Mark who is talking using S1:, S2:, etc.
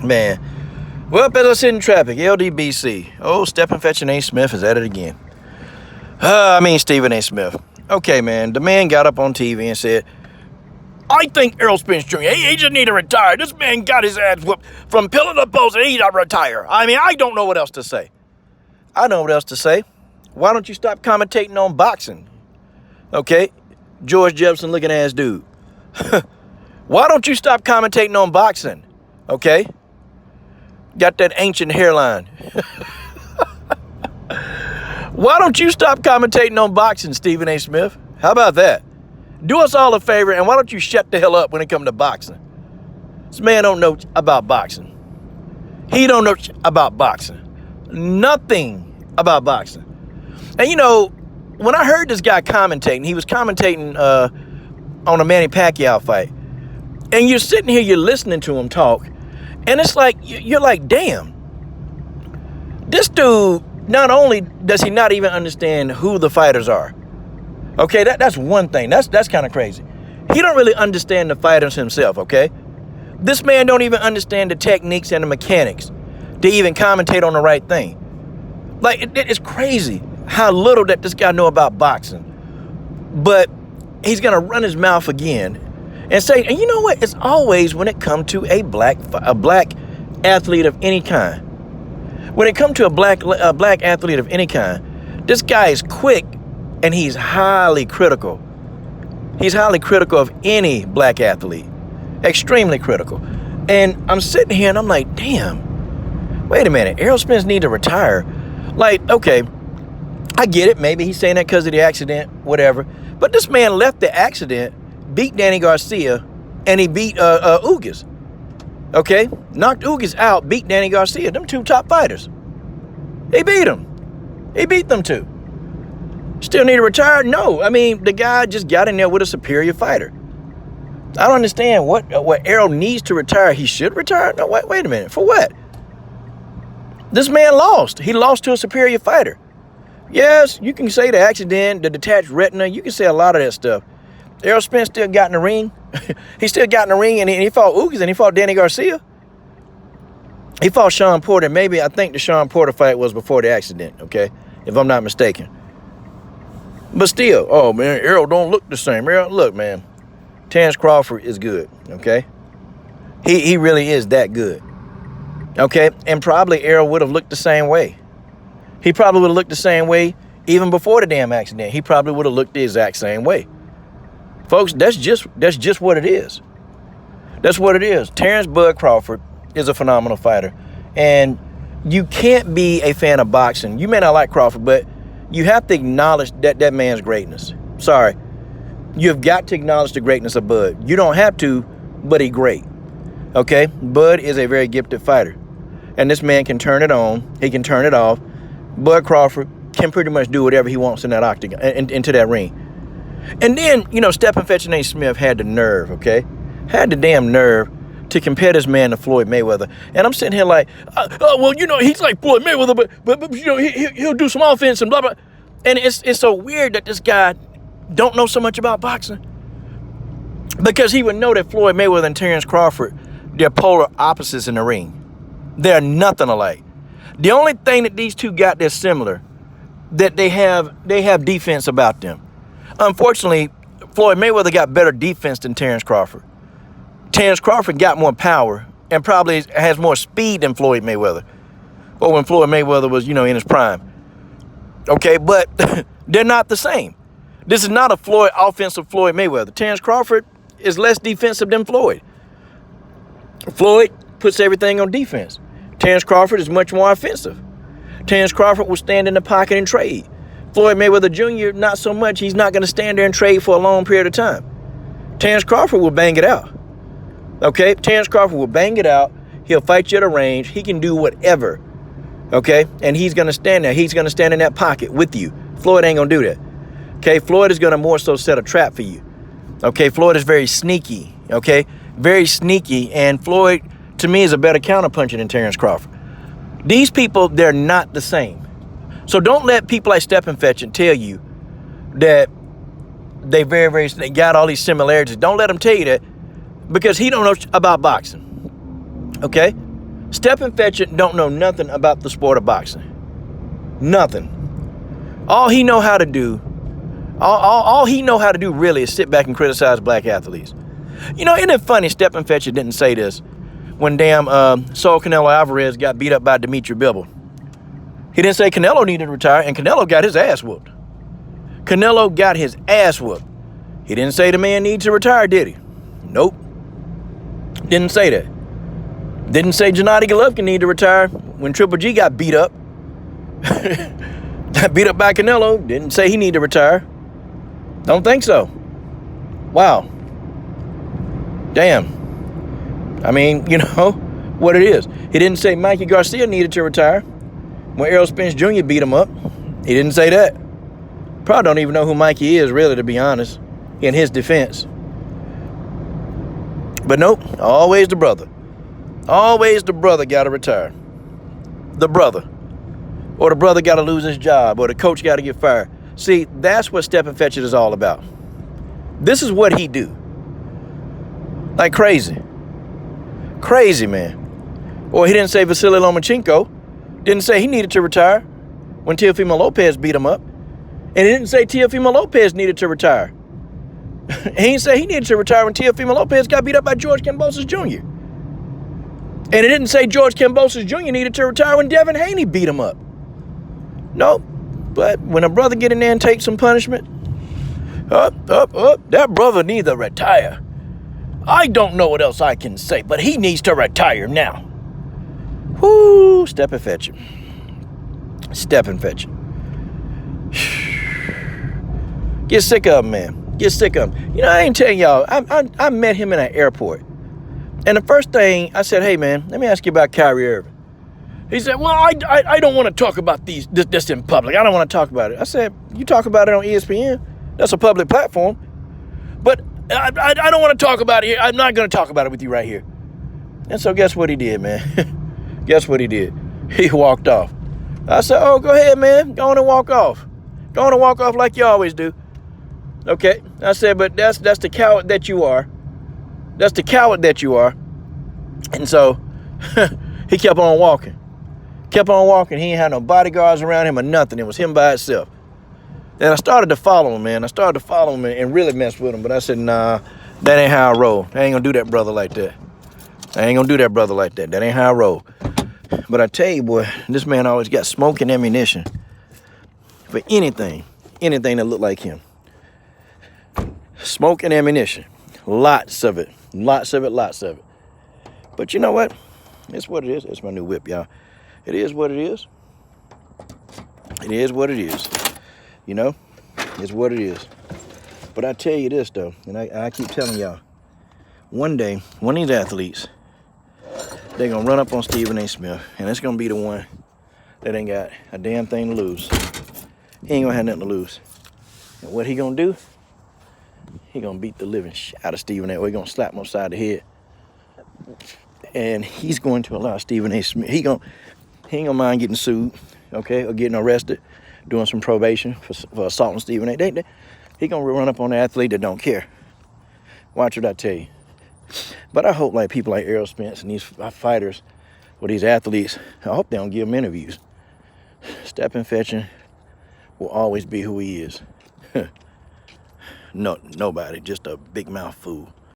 S1: Man. Well, as I sit in traffic, LDBC. Oh, Stephinfetchin A. Smith is at it again. Stephen A. Smith. Okay, man. The man got up on TV and said, I think Errol Spence Jr., he just need to retire. This man got his ass whooped from pillar to post and he got to retire. I don't know what else to say. I know what else to say. Why don't you stop commentating on boxing? Okay? George Jefferson looking ass dude. Why don't you stop commentating on boxing? Okay? Got that ancient hairline. Why don't you stop commentating on boxing, Stephen A. Smith? How about that? Do us all a favor, and why don't you shut the hell up when it comes to boxing? This man don't know about boxing. He don't know about boxing. Nothing about boxing. And when I heard this guy commentating, he was commentating on a Manny Pacquiao fight. And you're sitting here, you're listening to him talk, and it's like, you're like, damn. This dude, not only does he not even understand who the fighters are. Okay, that's one thing. That's kind of crazy. He don't really understand the fighters himself, okay? This man don't even understand the techniques and the mechanics to even commentate on the right thing. Like, it's crazy how little that this guy know about boxing. But he's going to run his mouth again and say, and you know what? It's always when it comes to a black athlete of any kind. When it comes to a black athlete of any kind, this guy is quick and he's highly critical. He's highly critical of any black athlete. Extremely critical. And I'm sitting here and I'm like, damn, wait a minute. Errol Spence need to retire. Like, okay, I get it. Maybe he's saying that because of the accident, whatever. But this man left the accident, beat Danny Garcia, and he beat Ugas. Okay? Knocked Ugas out, beat Danny Garcia. Them two top fighters. He beat them. He beat them two. Still need to retire? No. The guy just got in there with a superior fighter. I don't understand what Errol needs to retire. He should retire? No, wait a minute. For what? This man lost. He lost to a superior fighter. Yes, you can say the accident, the detached retina. You can say a lot of that stuff. Errol Spence still got in the ring. He still got in the ring, and he fought Ugas, and he fought Danny Garcia. He fought Sean Porter. Maybe I think the Sean Porter fight was before the accident, okay? If I'm not mistaken. But still, oh, man, Errol don't look the same. Errol, look, man, Terrence Crawford is good, okay? He really is that good, okay? And probably Errol would have looked the same way. He probably would have looked the same way even before the damn accident. He probably would have looked the exact same way. Folks, that's just what it is. That's what it is. Terrence Bud Crawford is a phenomenal fighter. And you can't be a fan of boxing. You may not like Crawford, but you have to acknowledge that man's greatness. Sorry. You've got to acknowledge the greatness of Bud. You don't have to, but he's great. Okay? Bud is a very gifted fighter. And this man can turn it on. He can turn it off. Bud Crawford can pretty much do whatever he wants in that octagon, into that ring. And then, Stephinfetchin A. Smith had the nerve, okay? Had the damn nerve to compare this man to Floyd Mayweather. And I'm sitting here like, he's like Floyd Mayweather, but he'll do some offense and blah, blah. And it's so weird that this guy don't know so much about boxing. Because he would know that Floyd Mayweather and Terrence Crawford, they're polar opposites in the ring. They're nothing alike. The only thing that these two got that's similar, that they have defense about them. Unfortunately, Floyd Mayweather got better defense than Terrence Crawford. Terrence Crawford got more power and probably has more speed than Floyd Mayweather. Or when Floyd Mayweather was, in his prime. Okay, but they're not the same. This is not a offensive Floyd Mayweather. Terrence Crawford is less defensive than Floyd. Floyd puts everything on defense. Terrence Crawford is much more offensive. Terrence Crawford will stand in the pocket and trade. Floyd Mayweather Jr., not so much. He's not going to stand there and trade for a long period of time. Terrence Crawford will bang it out. Okay? Terrence Crawford will bang it out. He'll fight you at a range. He can do whatever. Okay? And he's going to stand there. He's going to stand in that pocket with you. Floyd ain't going to do that. Okay? Floyd is going to more so set a trap for you. Okay? Floyd is very sneaky. Okay? Very sneaky. And Floyd, to me, is a better counterpuncher than Terrence Crawford. These people, they're not the same. So don't let people like Stephinfetchin tell you that they they got all these similarities. Don't let them tell you that, because he don't know about boxing. Okay? Stephinfetchin don't know nothing about the sport of boxing. Nothing. All he know how to do, all he know how to do really is sit back and criticize black athletes. You know, isn't it funny Stephinfetchin didn't say this when damn Saul Canelo Alvarez got beat up by Dimitri Bivol. He didn't say Canelo needed to retire, and Canelo got his ass whooped. Canelo got his ass whooped. He didn't say the man needs to retire, did he? Nope. Didn't say that. Didn't say Gennady Golovkin needed to retire when Triple G got beat up. Got beat up by Canelo. Didn't say he needed to retire. Don't think so. Wow. Damn. I mean, you know what it is. He didn't say Mikey Garcia needed to retire when Errol Spence Jr. beat him up. He didn't say that. Probably don't even know who Mikey is, really, to be honest, in his defense. But nope, always the brother. Always the brother got to retire. The brother. Or the brother got to lose his job, or the coach got to get fired. See, that's what Stephinfetchin is all about. This is what he do. Like crazy. Crazy, man. Or he didn't say Vasily Lomachenko didn't say he needed to retire when Teofimo Lopez beat him up. And he didn't say Teofimo Lopez needed to retire. He didn't say he needed to retire when Teofimo Lopez got beat up by George Kambosos Jr. And he didn't say George Kambosos Jr. needed to retire when Devin Haney beat him up. Nope. But when a brother get in there and take some punishment, that brother needs to retire. I don't know what else I can say, but he needs to retire now. Whoo, Stephinfetchin. Stephinfetchin. Get sick of him, man. Get sick of him. You know, I ain't telling y'all, I met him in an airport. And the first thing, I said, hey, man, let me ask you about Kyrie Irving. He said, well, I don't want to talk about this in public. I don't want to talk about it. I said, you talk about it on ESPN. That's a public platform. But I don't want to talk about it here. I'm not going to talk about it with you right here. And so guess what he did, man? Guess what he did? He walked off. I said, oh, go ahead, man. Go on and walk off. Go on and walk off like you always do. Okay? I said, but that's the coward that you are. That's the coward that you are. And so he kept on walking. Kept on walking. He ain't had no bodyguards around him or nothing. It was him by itself. And I started to follow him, man. I started to follow him and really mess with him. But I said, nah, that ain't how I roll. I ain't gonna do that brother like that. I ain't gonna do that brother like that. That ain't how I roll. But I tell you, boy, this man always got smoke and ammunition for anything that looked like him. Smoke and ammunition. Lots of it. Lots of it, lots of it. But you know what? It's what it is. It's my new whip, y'all. It is what it is. It is what it is. You know? It's what it is. But I tell you this, though, and I keep telling y'all, one day, one of these athletes, they're going to run up on Stephen A. Smith, and it's going to be the one that ain't got a damn thing to lose. He ain't going to have nothing to lose. And what he going to do? He going to beat the living shit out of Stephen A. Or he going to slap him upside the head. And he's going to allow Stephen A. Smith, he ain't going to mind getting sued, okay, or getting arrested, doing some probation for assaulting Stephen A. He going to run up on an athlete that don't care. Watch what I tell you. But I hope like people like Errol Spence and these fighters or these athletes, I hope they don't give them interviews. Stephinfetchin will always be who he is. No, nobody, just a big mouth fool.